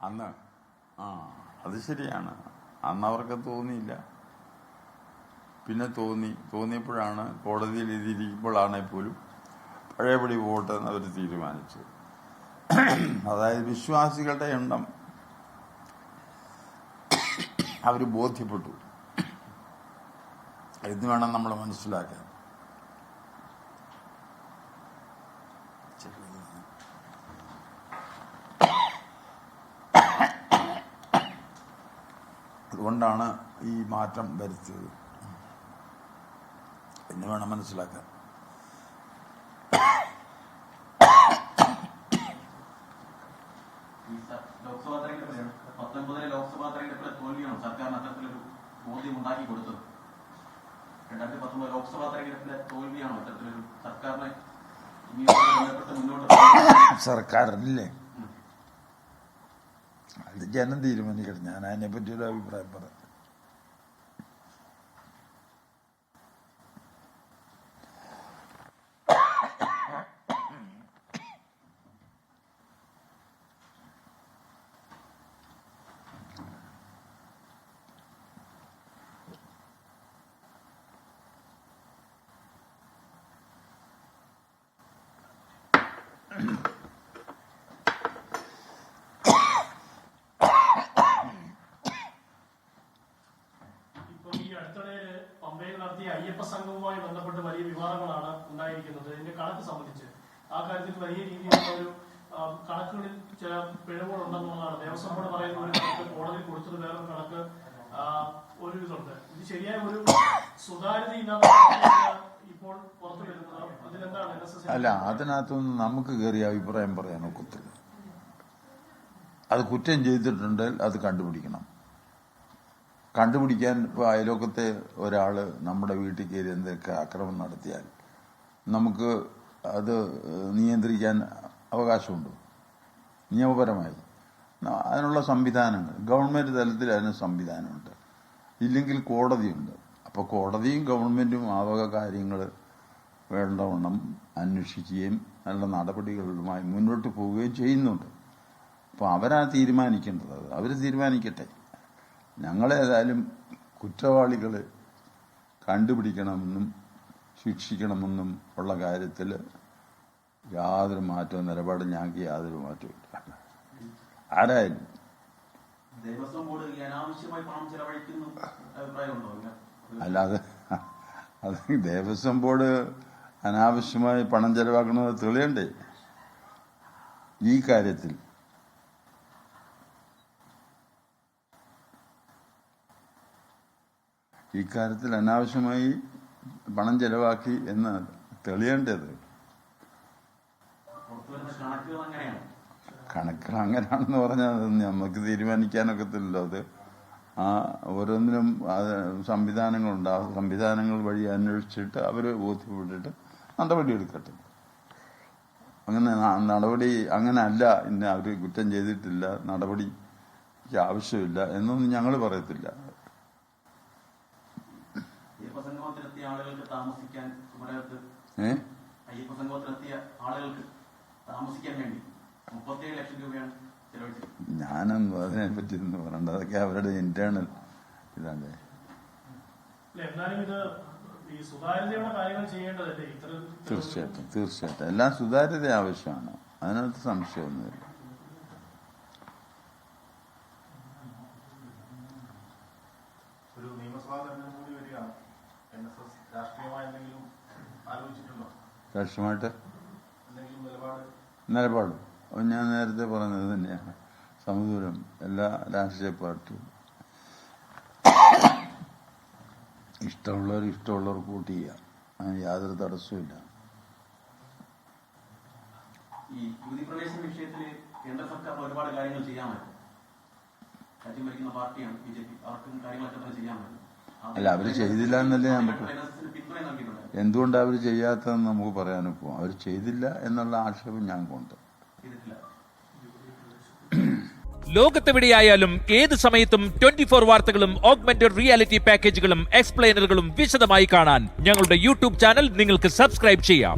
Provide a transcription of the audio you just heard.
അന്ന് അത് ശരിയാണ്. അന്ന് അവർക്ക് തോന്നിയില്ല. പിന്നെ തോന്നിയപ്പോഴാണ് കോടതിയിൽ എഴുതിയിരിക്കുമ്പോഴാണെങ്കിൽ പോലും പഴയപടി പോട്ടെ എന്ന് അവർ തീരുമാനിച്ചത്. അതായത് വിശ്വാസികളുടെ എണ്ണം അവർ ബോധ്യപ്പെട്ടു എന്ന് വേണം നമ്മൾ മനസ്സിലാക്കാൻ. അതുകൊണ്ടാണ് ഈ മാറ്റം വരുത്തിയത് എന്ന് വേണം മനസ്സിലാക്കാൻ. ലോക്സഭാ തെരഞ്ഞെടുപ്പിലെ തോൽവിയാണ് സർക്കാരിന് അത്തരത്തിലൊരു ബോധ്യം ഉണ്ടാക്കി കൊടുത്തത്. 2019 ലോക്സഭാ തെരഞ്ഞെടുപ്പിലെ തോൽവിയാണോ അത്തരത്തിലൊരു സർക്കാരിനെ മുന്നോട്ട് സർക്കാരില്ലേ അത് ജനം തീരുമാനിക്കണം. ഞാൻ അതിനെപ്പറ്റി ഒരു അഭിപ്രായം പറയാം. പമ്പയിൽ നടത്തിയ അയ്യപ്പ സംഘവുമായി ബന്ധപ്പെട്ട് വലിയ വിവാദങ്ങളാണ് ഉണ്ടായിരിക്കുന്നത്. ഇതിന്റെ കണക്ക് സംബന്ധിച്ച് ആ കാര്യത്തിൽ വലിയ രീതിയിലുള്ള ഒരു കണക്കുകളിൽ ചില പിഴവുകളുണ്ടെന്നുള്ളതാണ് ദേവസ്വം ബോർഡ് പറയുന്ന ഒരു കണക്ക്, കോടതിയിൽ കൊടുത്തത് വേറൊരു കണക്ക്, ഒരു ഇതുണ്ട്. ഇത് ശരിയായ ഒരു സുതാര്യതയില്ലാത്ത ഇപ്പോൾ പുറത്തു വരുന്നത്. അതിലെന്താണ് അല്ല, അതിനകത്തൊന്നും നമുക്ക് കയറി അഭിപ്രായം പറയാൻ ഒക്കത്തില്ല. അത് കുറ്റം ചെയ്തിട്ടുണ്ടെങ്കിൽ അത് കണ്ടുപിടിക്കാൻ ഇപ്പോൾ അയലോക്കത്തെ ഒരാൾ നമ്മുടെ വീട്ടിൽ കയറി എന്തൊക്കെ ആക്രമണം നടത്തിയാൽ നമുക്ക് അത് നിയന്ത്രിക്കാൻ അവകാശമുണ്ടോ? നിയമപരമായി അതിനുള്ള സംവിധാനങ്ങൾ ഗവൺമെൻറ് തലത്തിൽ അതിന് സംവിധാനമുണ്ട്. ഇല്ലെങ്കിൽ കോടതിയുണ്ട്. അപ്പോൾ കോടതിയും ഗവൺമെൻറ്റും ആ വക കാര്യങ്ങൾ വേണ്ടവണ്ണം അന്വേഷിക്കുകയും നല്ല നടപടികളുമായി മുന്നോട്ട് പോവുകയും ചെയ്യുന്നുണ്ട്. അപ്പോൾ അവരാ തീരുമാനിക്കേണ്ടത്. അവർ തീരുമാനിക്കട്ടെ. ഞങ്ങളേതായാലും കുറ്റവാളികളെ കണ്ടുപിടിക്കണമെന്നും ശിക്ഷിക്കണമെന്നും ഉള്ള കാര്യത്തിൽ യാതൊരു മാറ്റവും നിലപാടും ഞങ്ങൾക്ക് യാതൊരു മാറ്റവും ഇല്ല. ആരായാലും അല്ലാതെ അത് ദേവസ്വം ബോർഡ് അനാവശ്യമായി പണം ചെലവാക്കുന്നത് തെളിയണ്ടേ? ഈ കാര്യത്തിൽ അനാവശ്യമായി പണം ചെലവാക്കി എന്ന് തെളിയേണ്ടത്. കണക്കുകൾ അങ്ങനെയാണെന്ന് പറഞ്ഞാൽ നമുക്ക് തീരുമാനിക്കാനൊക്കത്തില്ലല്ലോ. അത് ഓരോന്നിനും സംവിധാനങ്ങളുണ്ട്. ആ സംവിധാനങ്ങൾ വഴി അന്വേഷിച്ചിട്ട് അവർ ബോധ്യപ്പെട്ടിട്ട് നടപടി എടുക്കട്ടെ. അങ്ങനെ അല്ല, ഇന്ന അവർ കുറ്റം ചെയ്തിട്ടില്ല, നടപടിക്ക് ആവശ്യമില്ല എന്നൊന്നും ഞങ്ങൾ പറയത്തില്ല. ഞാനൊന്നും അതിനെ പറ്റി ഒന്നും പറയണ്ട. അതൊക്കെ അവരുടെ ഇന്റേണൽ ഇതാണ്. തീർച്ചയായിട്ടും എല്ലാം സുതാര്യത ആവശ്യമാണ്. അതിനകത്ത് സംശയമൊന്നുമില്ല. രാഷ്ട്രീയമായിട്ട് നിലപാട് ഞാൻ നേരത്തെ പറഞ്ഞത് തന്നെയാണ്. സമദൂരം എല്ലാ രാഷ്ട്രീയ പാർട്ടിയും ഇഷ്ടമുള്ളവർ വോട്ട് ചെയ്യുക. അതിന് യാതൊരു തടസ്സവുമില്ല. ഈ യുവതിപ്രവേശന വിഷയത്തിൽ കേന്ദ്ര സർക്കാർ ഒരുപാട് കാര്യങ്ങൾ ചെയ്യാമായിരുന്നു. രാജ്യം ഭരിക്കുന്ന പാർട്ടിയാണ് BJP. അവർക്കും കാര്യങ്ങളൊക്കെ തന്നെ ചെയ്യാമായിരുന്നു. അല്ല, അവർ ചെയ്തില്ല എന്നല്ലേ നമുക്ക്. എന്തുകൊണ്ടാണ് അവർ ചെയ്യാത്തതെന്ന് നമുക്ക് പറയാനൊക്കും. അവർ ചെയ്തില്ല എന്നുള്ള ആക്ഷേപം ഞങ്ങൾക്കുണ്ട്. ലോകത്തെവിടെയായാലും ഏത് സമയത്തും 24 വാർത്തകളും ഓഗ്മെന്റഡ് റിയാലിറ്റി പാക്കേജുകളും എക്സ്പ്ലെയിനറുകളും വിശദമായി കാണാൻ ഞങ്ങളുടെ യൂട്യൂബ് ചാനൽ നിങ്ങൾക്ക് സബ്സ്ക്രൈബ് ചെയ്യാം.